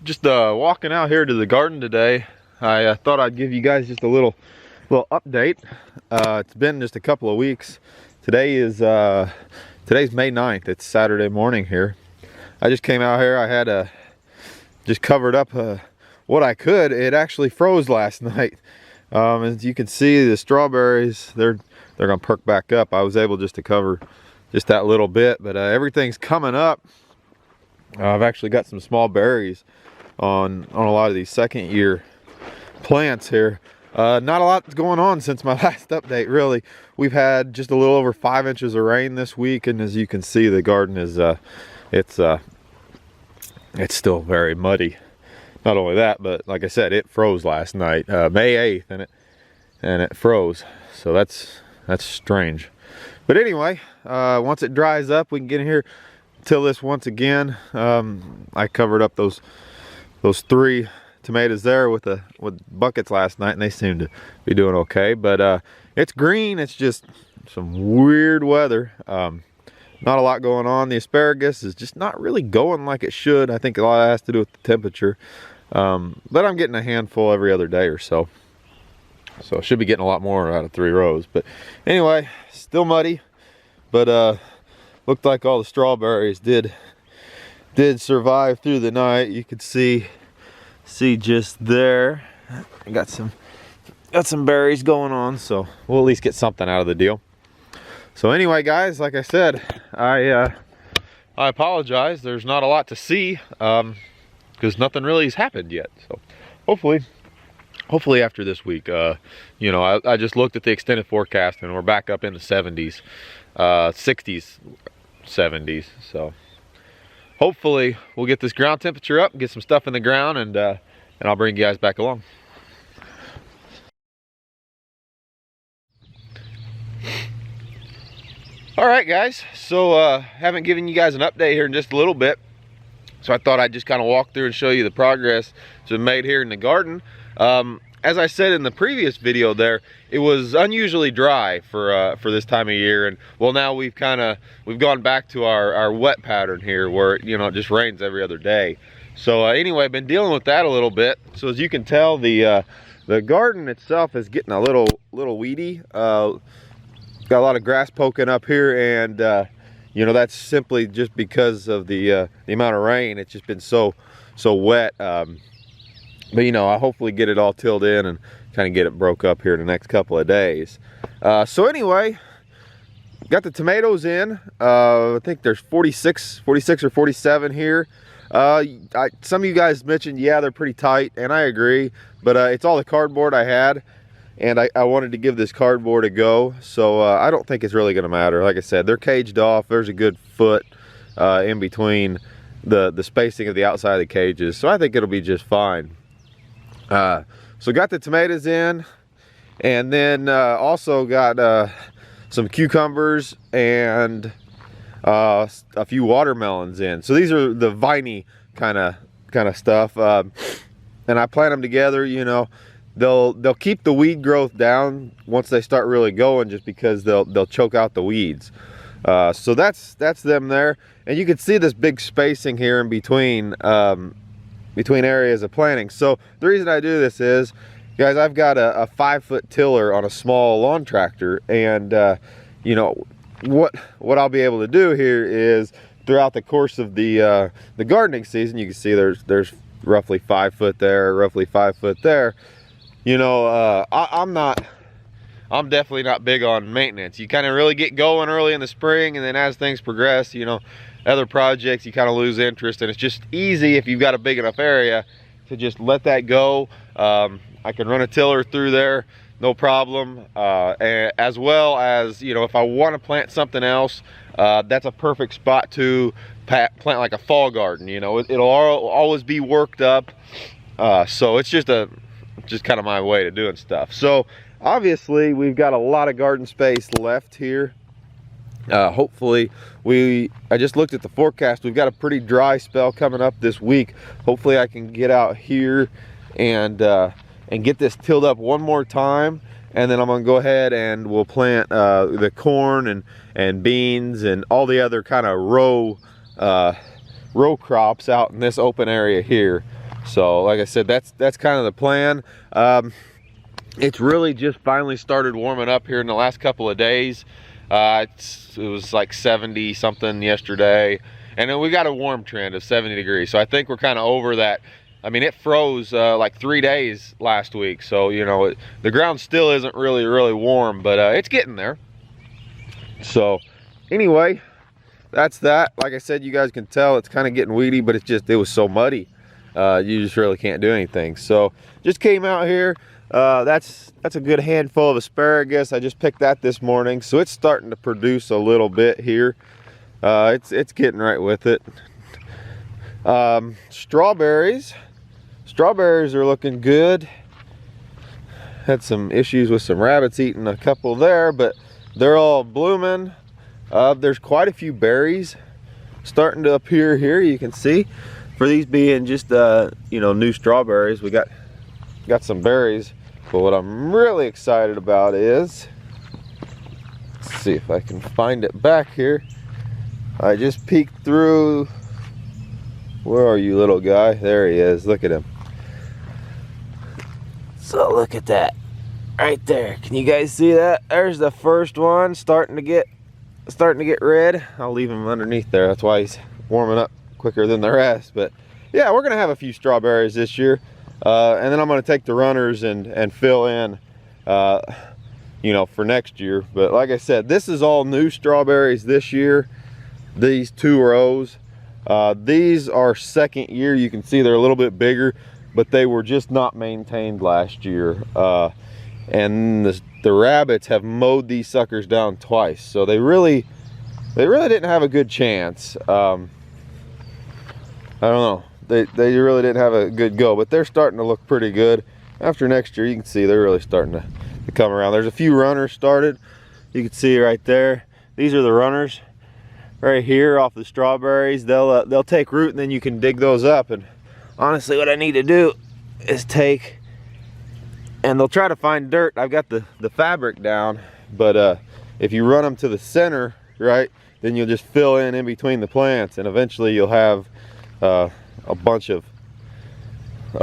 Just walking out here to the garden today. I thought I'd give you guys just a little update. It's been just a couple of weeks. Today's May 9th. It's Saturday morning here. I just came out here. I had just covered up what I could. It actually froze last night. As you can see, the strawberries, they're gonna perk back up. I was able just to cover just that little bit, but everything's coming up. I've actually got some small berries on a lot of these second year plants here. Not a lot's going on since my last update, really. We've had just a little over 5 inches of rain this week, and as you can see, the garden is it's still very muddy. Not only that, but like I said, it froze last night, May 8th, and it froze. So that's strange. But anyway, once it dries up, we can get in here, till this once again. I covered up those 3 tomatoes there with buckets last night, and they seem to be doing okay. But it's green. It's just some weird weather. Not a lot going on. The asparagus is just not really going like it should. I think a lot of that has to do with the temperature. But I'm getting a handful every other day or so. So I should be getting a lot more out of 3 rows. But anyway, still muddy. But looked like all the strawberries did survive through the night. You could see just there. I got some berries going on, so we'll at least get something out of the deal. So anyway, guys, like I said, I apologize. There's not a lot to see because nothing really has happened yet. So hopefully after this week, you know, I just looked at the extended forecast and we're back up in the 70s, 60s, 70s. So hopefully we'll get this ground temperature up, get some stuff in the ground, and I'll bring you guys back along. All right, guys, so haven't given you guys an update here in just a little bit, so I thought I'd just kind of walk through and show you the progress that's been made here in the garden. As I said in the previous video there, it was unusually dry for this time of year, and well, now we've gone back to our wet pattern here where, you know, it just rains every other day. So anyway, I've been dealing with that a little bit. So as you can tell, the garden itself is getting a little weedy. Got a lot of grass poking up here, and you know, that's simply just because of the amount of rain. It's just been so wet. But you know, I'll hopefully get it all tilled in and kind of get it broke up here in the next couple of days. So anyway, got the tomatoes in. I think there's 46 or 47 here. Some of you guys mentioned, yeah, they're pretty tight, and I agree, but it's all the cardboard I had, and I wanted to give this cardboard a go, so I don't think it's really gonna matter. Like I said, they're caged off. There's a good foot in between the spacing of the outside of the cages, so I think it'll be just fine. So got the tomatoes in, and then also got some cucumbers and a few watermelons in. So these are the viney kind of stuff, and I plant them together. You know, they'll keep the weed growth down once they start really going, just because they'll choke out the weeds. So that's them there, and you can see this big spacing here in between areas of planting. So the reason I do this is, guys, I've got a 5-foot tiller on a small lawn tractor, and you know, what I'll be able to do here is, throughout the course of the gardening season, you can see there's roughly 5 foot there, roughly 5 foot there. You know, I'm definitely not big on maintenance. You kind of really get going early in the spring, and then as things progress, you know, other projects, you kind of lose interest, and it's just easy if you've got a big enough area to just let that go. I can run a tiller through there, no problem. And as well as, you know, if I want to plant something else, that's a perfect spot to plant like a fall garden. You know, it'll always be worked up. So it's just kind of my way of doing stuff. So obviously we've got a lot of garden space left here. Hopefully I just looked at the forecast. We've got a pretty dry spell coming up this week. Hopefully I can get out here and get this tilled up one more time, and then I'm gonna go ahead and we'll plant the corn and beans and all the other kind of row crops out in this open area here. So like I said, that's kind of the plan. It's really just finally started warming up here in the last couple of days. It was like 70 something yesterday, and then we got a warm trend of 70 degrees. So I think we're kind of over that. I mean, it froze like 3 days last week. So, you know, the ground still isn't really warm, but it's getting there. So anyway, that's that. Like I said, you guys can tell it's kind of getting weedy, but it was so muddy. You just really can't do anything. So just came out here. That's a good handful of asparagus. I just picked that this morning, so it's starting to produce a little bit here. It's getting right with it. Strawberries are looking good. Had some issues with some rabbits eating a couple there, but they're all blooming. There's quite a few berries starting to appear here. You can see, for these being just you know, new strawberries, we got some berries. But what I'm really excited about is, let's see if I can find it back here. I just peeked through. Where are you, little guy? There he is. Look at him. So look at that right there. Can you guys see that? There's the first one starting to get red. I'll leave him underneath there. That's why he's warming up quicker than the rest. But yeah, we're gonna have a few strawberries this year. And then I'm going to take the runners and fill in, you know, for next year. But like I said, this is all new strawberries this year. These 2 rows. These are second year. You can see they're a little bit bigger, but they were just not maintained last year. And the rabbits have mowed these suckers down twice. So they really didn't have a good chance. I don't know. They really didn't have a good go, but they're starting to look pretty good. After next year, you can see they're really starting to come around. There's a few runners started. You can see right there. These are the runners right here off the strawberries. They'll take root, and then you can dig those up. And honestly, what I need to do is take, and they'll try to find dirt. I've got the fabric down, but if you run them to the center, right, then you'll just fill in between the plants, and eventually you'll have a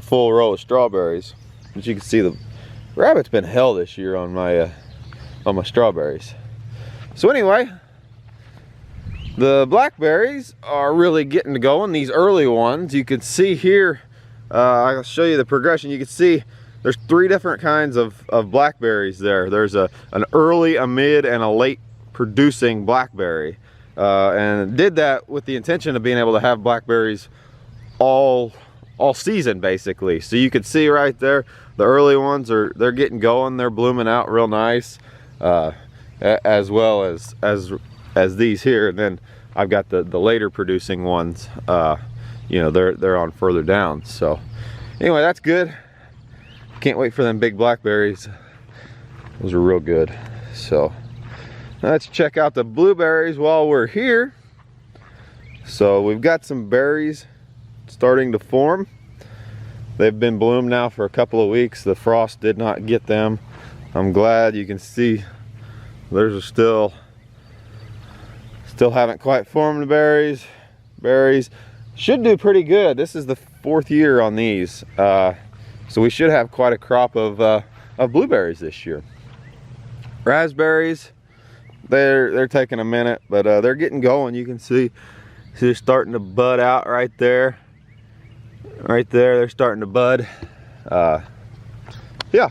full row of strawberries. As you can see, the rabbit's been hell this year on my strawberries. So anyway, the blackberries are really getting going. These early ones, you can see here, I'll show you the progression. You can see there's 3 different kinds of blackberries there. There's an early, a mid, and a late producing blackberry. And did that with the intention of being able to have blackberries all season, basically. So you can see right there, the early ones they're getting going. They're blooming out real nice, as well as these here. And then I've got the later producing ones. You know, they're on further down. So anyway, that's good. Can't wait for them big blackberries. Those are real good. So let's check out the blueberries while we're here. So we've got some berries starting to form. They've been bloomed now for a couple of weeks. The frost did not get them. I'm glad. You can see there's still haven't quite formed the berries. Should do pretty good. This is the 4th year on these, so we should have quite a crop of blueberries this year. Raspberries, they're taking a minute, but they're getting going. You can see they're starting to bud out right there. Right there, they're starting to bud. Yeah,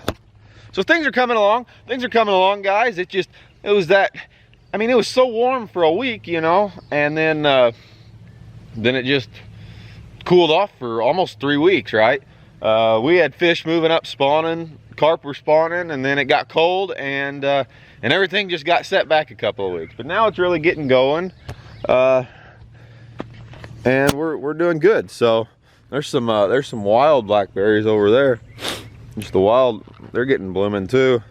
so things are coming along. Guys. It was that, I mean, it was so warm for a week, you know, and then it just cooled off for almost 3 weeks, right? We had fish moving up spawning, carp were spawning, and then it got cold, and everything just got set back a couple of weeks. But now it's really getting going, and we're doing good. So there's some wild blackberries over there. Just the wild, they're getting blooming too.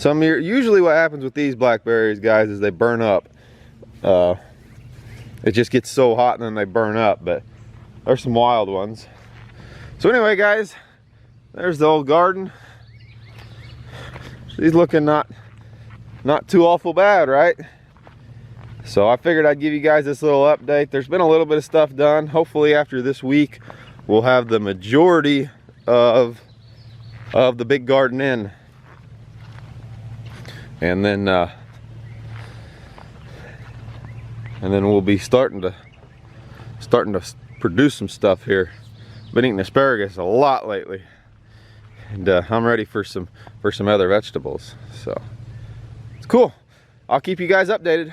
Usually what happens with these blackberries, guys, is they burn up. It just gets so hot and then they burn up, but there's some wild ones. So anyway, guys, there's the old garden. She's looking not too awful bad, right? So I figured I'd give you guys this little update. There's been a little bit of stuff done. Hopefully after this week, we'll have the majority of the big garden in. And then we'll be starting to produce some stuff here. Been eating asparagus a lot lately, and I'm ready for some other vegetables. So it's cool. I'll keep you guys updated.